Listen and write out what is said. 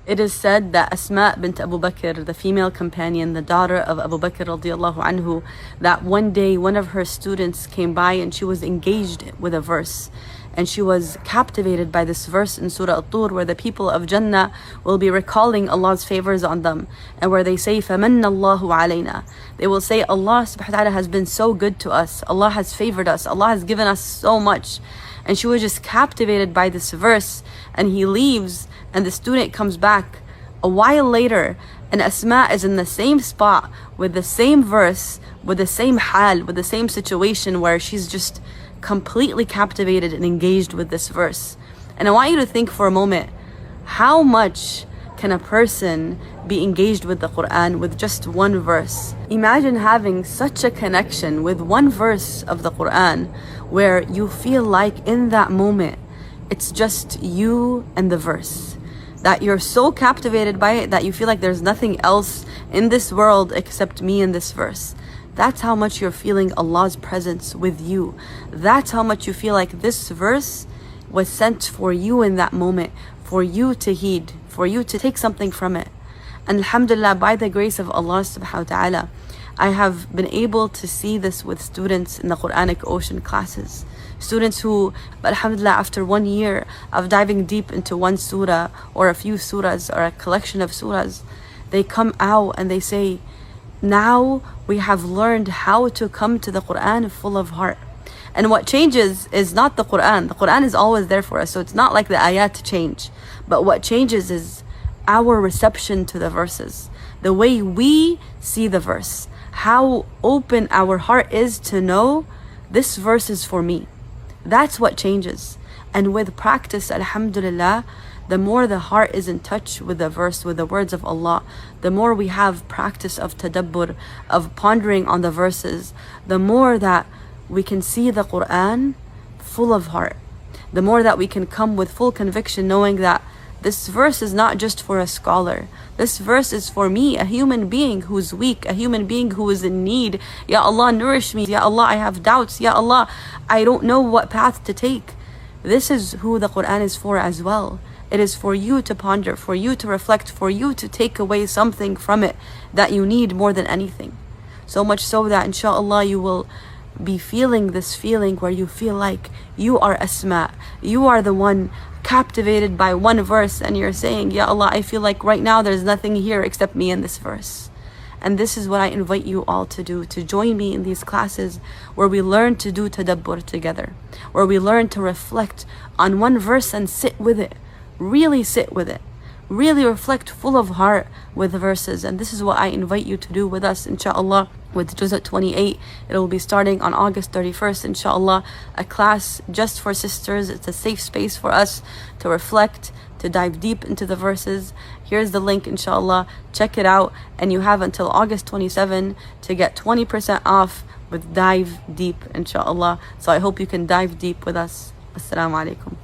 It is said that Asma bint Abu Bakr, the female companion, the daughter of Abu Bakr radiallahu anhu, that one day one of her students came by and she was engaged with a verse. And she was captivated by this verse in Surah At-Tur, where the people of Jannah will be recalling Allah's favors on them. And where they say, فَمَنَّ اللَّهُ عَلَيْنَا. They will say, Allah subhanahu wa ta'ala has been so good to us. Allah has favored us. Allah has given us so much. And she was just captivated by this verse. And he leaves, and the student comes back a while later, and Asma is in the same spot with the same verse, with the same hal, with the same situation, where she's just completely captivated and engaged with this verse. And I want you to think for a moment, how much can a person be engaged with the Quran with just one verse? Imagine having such a connection with one verse of the Quran where you feel like in that moment it's just you and the verse, that you're so captivated by it that you feel like there's nothing else in this world except me and this verse. That's how much you're feeling Allah's presence with you. That's how much you feel like this verse was sent for you in that moment, for you to heed, for you to take something from it. And alhamdulillah, by the grace of Allah subhanahu wa ta'ala, I have been able to see this with students in the Quranic Ocean classes. Students who, alhamdulillah, after 1 year of diving deep into one surah or a few surahs or a collection of surahs, they come out and they say, now we have learned how to come to the Quran full of heart. And what changes is not the Quran. The Quran is always there for us, so it's not like the ayat change. But what changes is our reception to the verses, the way we see the verse, how open our heart is to know this verse is for me. That's what changes. And with practice, alhamdulillah, the more the heart is in touch with the verse, with the words of Allah, the more we have practice of tadabbur, of pondering on the verses, the more that we can see the Quran full of heart, the more that we can come with full conviction knowing that this verse is not just for a scholar. This verse is for me, a human being who's weak, a human being who is in need. Ya Allah, nourish me. Ya Allah, I have doubts. Ya Allah, I don't know what path to take. This is who the Quran is for as well. It is for you to ponder, for you to reflect, for you to take away something from it that you need more than anything. So much so that inshallah you will be feeling this feeling where you feel like you are Asma. You are the one captivated by one verse and you're saying, Ya Allah, I feel like right now there's nothing here except me and this verse. And this is what I invite you all to do, to join me in these classes where we learn to do tadabbur together, where we learn to reflect on one verse and sit with it. Really sit with it. Really reflect full of heart with the verses. And this is what I invite you to do with us, inshallah, with Juz' 28. It will be starting on August 31st, inshallah. A class just for sisters. It's a safe space for us to reflect, to dive deep into the verses. Here's the link, inshallah. Check it out. And you have until August 27 to get 20% off with Dive Deep, inshallah. So I hope you can dive deep with us. Assalamu alaikum.